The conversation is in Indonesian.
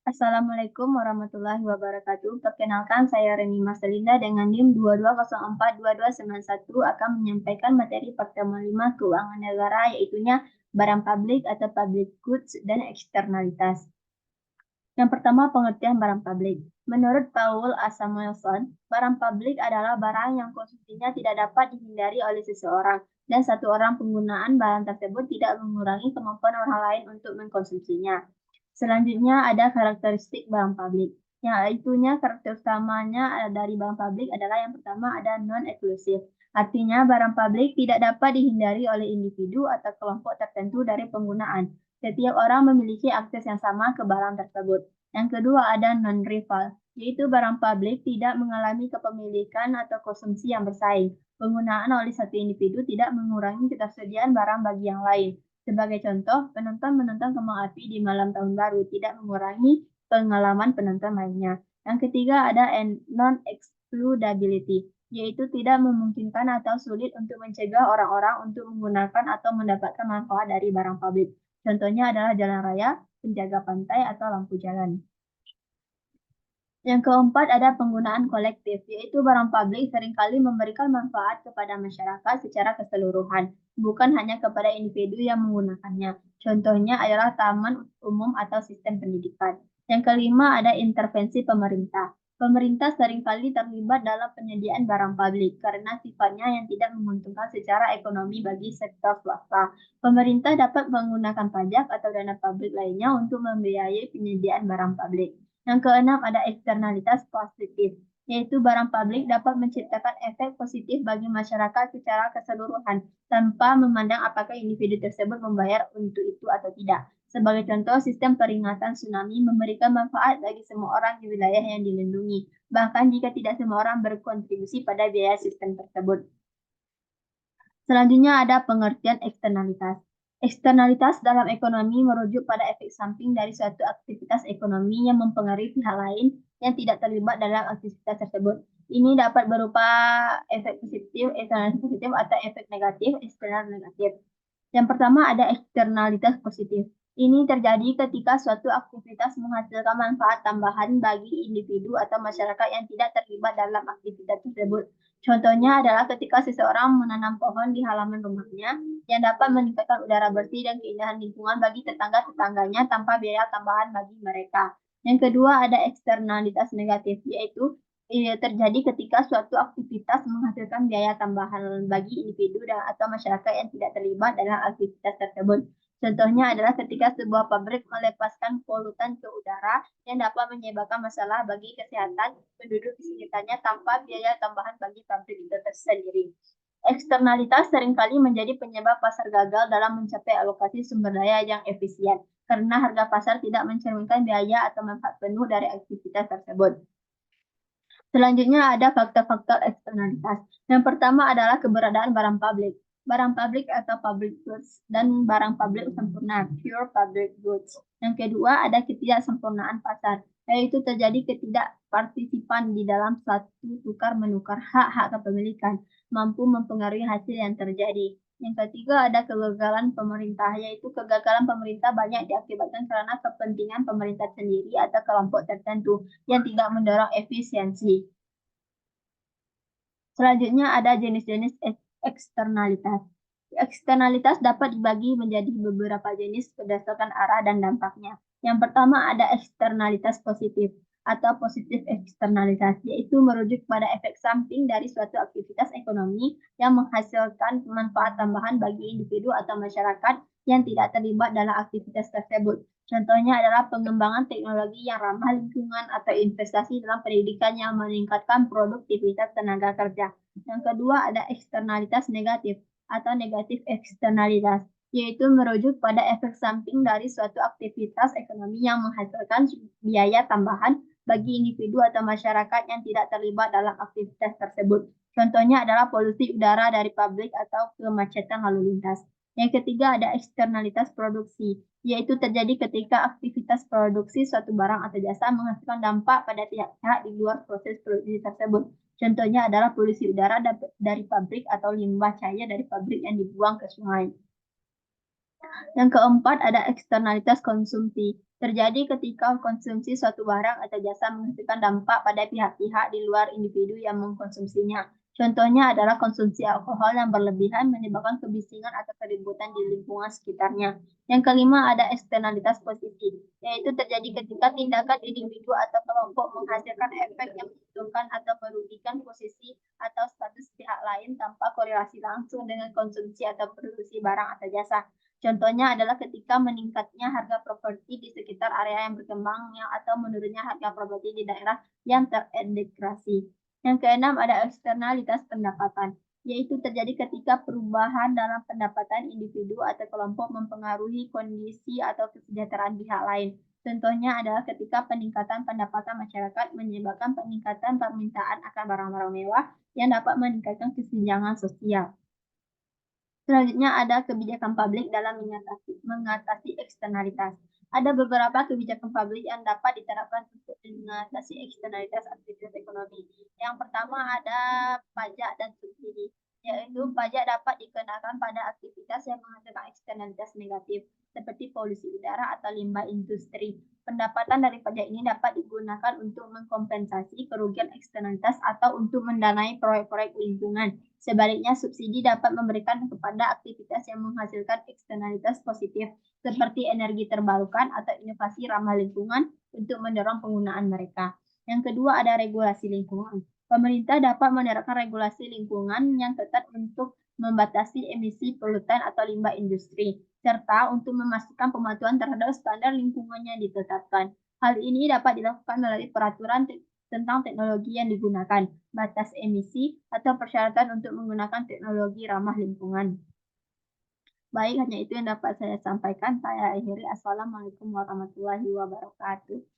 Assalamualaikum warahmatullahi wabarakatuh. Perkenalkan, saya Reni Marcelinda dengan NIM 22042291 akan menyampaikan materi pertemuan 5 keuangan negara, yaitunya barang publik atau public goods dan eksternalitas. Yang pertama, pengertian barang publik. Menurut Paul A. Samuelson, barang publik adalah barang yang konsumsinya tidak dapat dihindari oleh seseorang, dan satu orang penggunaan barang tersebut tidak mengurangi kemampuan orang lain untuk mengkonsumsinya. Selanjutnya ada karakteristik barang publik. Yang itunya karakter utamanya dari barang publik adalah yang pertama ada non-eksklusif. Artinya barang publik tidak dapat dihindari oleh individu atau kelompok tertentu dari penggunaan. Setiap orang memiliki akses yang sama ke barang tersebut. Yang kedua ada non-rival, yaitu barang publik tidak mengalami kepemilikan atau konsumsi yang bersaing. Penggunaan oleh satu individu tidak mengurangi ketersediaan barang bagi yang lain. Sebagai contoh, penonton menonton kembang api di malam tahun baru tidak mengurangi pengalaman penonton lainnya. Yang ketiga ada non-excludability, yaitu tidak memungkinkan atau sulit untuk mencegah orang-orang untuk menggunakan atau mendapatkan manfaat dari barang publik. Contohnya adalah jalan raya, penjaga pantai, atau lampu jalan. Yang keempat ada penggunaan kolektif, yaitu barang publik seringkali memberikan manfaat kepada masyarakat secara keseluruhan, bukan hanya kepada individu yang menggunakannya. Contohnya adalah taman umum atau sistem pendidikan. Yang kelima ada intervensi pemerintah. Pemerintah seringkali terlibat dalam penyediaan barang publik karena sifatnya yang tidak menguntungkan secara ekonomi bagi sektor swasta. Pemerintah dapat menggunakan pajak atau dana publik lainnya untuk membiayai penyediaan barang publik. Yang keenam ada eksternalitas positif, yaitu barang publik dapat menciptakan efek positif bagi masyarakat secara keseluruhan tanpa memandang apakah individu tersebut membayar untuk itu atau tidak. Sebagai contoh, sistem peringatan tsunami memberikan manfaat bagi semua orang di wilayah yang dilindungi, bahkan jika tidak semua orang berkontribusi pada biaya sistem tersebut. Selanjutnya ada pengertian eksternalitas. Eksternalitas dalam ekonomi merujuk pada efek samping dari suatu aktivitas ekonomi yang mempengaruhi pihak lain yang tidak terlibat dalam aktivitas tersebut. Ini dapat berupa efek positif, eksternalitas positif, atau efek negatif, eksternal negatif. Yang pertama ada eksternalitas positif. Ini terjadi ketika suatu aktivitas menghasilkan manfaat tambahan bagi individu atau masyarakat yang tidak terlibat dalam aktivitas tersebut. Contohnya adalah ketika seseorang menanam pohon di halaman rumahnya yang dapat meningkatkan udara bersih dan keindahan lingkungan bagi tetangga-tetangganya tanpa biaya tambahan bagi mereka. Yang kedua ada eksternalitas negatif, yaitu terjadi ketika suatu aktivitas menghasilkan biaya tambahan bagi individu dan atau masyarakat yang tidak terlibat dalam aktivitas tersebut. Contohnya adalah ketika sebuah pabrik melepaskan polutan ke udara yang dapat menyebabkan masalah bagi kesehatan penduduk di sekitarnya tanpa biaya tambahan bagi pabrik itu tersendiri. Eksternalitas seringkali menjadi penyebab pasar gagal dalam mencapai alokasi sumber daya yang efisien, karena harga pasar tidak mencerminkan biaya atau manfaat penuh dari aktivitas tersebut. Selanjutnya ada faktor-faktor eksternalitas. Yang pertama adalah keberadaan barang publik. Barang publik atau public goods dan barang publik sempurna, pure public goods. Yang kedua ada ketidaksempurnaan pasar, yaitu terjadi ketidakpartisipan di dalam satu tukar-menukar hak-hak kepemilikan, mampu mempengaruhi hasil yang terjadi. Yang ketiga ada kegagalan pemerintah, yaitu kegagalan pemerintah banyak diakibatkan karena kepentingan pemerintah sendiri atau kelompok tertentu yang tidak mendorong efisiensi. Selanjutnya ada jenis-jenis eksternalitas. Eksternalitas dapat dibagi menjadi beberapa jenis berdasarkan arah dan dampaknya. Yang pertama ada eksternalitas positif atau positif eksternalitas, yaitu merujuk pada efek samping dari suatu aktivitas ekonomi yang menghasilkan manfaat tambahan bagi individu atau masyarakat yang tidak terlibat dalam aktivitas tersebut. Contohnya adalah pengembangan teknologi yang ramah lingkungan atau investasi dalam pendidikan yang meningkatkan produktivitas tenaga kerja. Yang kedua ada eksternalitas negatif atau negatif eksternalitas, yaitu merujuk pada efek samping dari suatu aktivitas ekonomi yang menghasilkan biaya tambahan bagi individu atau masyarakat yang tidak terlibat dalam aktivitas tersebut. Contohnya adalah polusi udara dari pabrik atau kemacetan lalu lintas. Yang ketiga ada eksternalitas produksi, yaitu terjadi ketika aktivitas produksi suatu barang atau jasa menghasilkan dampak pada pihak-pihak di luar proses produksi tersebut. Contohnya adalah polusi udara dari pabrik atau limbah cair dari pabrik yang dibuang ke sungai. Yang keempat ada eksternalitas konsumsi. Terjadi ketika konsumsi suatu barang atau jasa menghasilkan dampak pada pihak-pihak di luar individu yang mengkonsumsinya. Contohnya adalah konsumsi alkohol yang berlebihan menyebabkan kebisingan atau keributan di lingkungan sekitarnya. Yang kelima ada eksternalitas positif, yaitu terjadi ketika tindakan individu atau kelompok menghasilkan efek yang menguntungkan atau merugikan posisi atau status pihak lain tanpa korelasi langsung dengan konsumsi atau produksi barang atau jasa. Contohnya adalah ketika meningkatnya harga properti di sekitar area yang berkembang atau menurunnya harga properti di daerah yang terintegrasi. Yang keenam ada eksternalitas pendapatan, yaitu terjadi ketika perubahan dalam pendapatan individu atau kelompok mempengaruhi kondisi atau kesejahteraan pihak lain. Contohnya adalah ketika peningkatan pendapatan masyarakat menyebabkan peningkatan permintaan akan barang-barang mewah yang dapat meningkatkan kesenjangan sosial. Selanjutnya ada kebijakan publik dalam mengatasi eksternalitas. Ada beberapa kebijakan publik yang dapat diterapkan untuk mengatasi eksternalitas aktivitas ekonomi. Yang pertama ada pajak dan subsidi, yaitu pajak dapat dikenakan pada aktivitas yang menghasilkan eksternalitas negatif, seperti polusi udara atau limbah industri. Pendapatan dari pajak ini dapat digunakan untuk mengkompensasi kerugian eksternalitas atau untuk mendanai proyek-proyek lingkungan. Sebaliknya, subsidi dapat memberikan kepada aktivitas yang menghasilkan eksternalitas positif, seperti energi terbarukan atau inovasi ramah lingkungan untuk mendorong penggunaan mereka. Yang kedua ada regulasi lingkungan. Pemerintah dapat menerapkan regulasi lingkungan yang ketat untuk membatasi emisi polutan atau limbah industri, serta untuk memastikan pematuhan terhadap standar lingkungan yang ditetapkan. Hal ini dapat dilakukan melalui peraturan tentang teknologi yang digunakan, batas emisi, atau persyaratan untuk menggunakan teknologi ramah lingkungan. Baik, hanya itu yang dapat saya sampaikan. Saya akhiri. Assalamualaikum warahmatullahi wabarakatuh.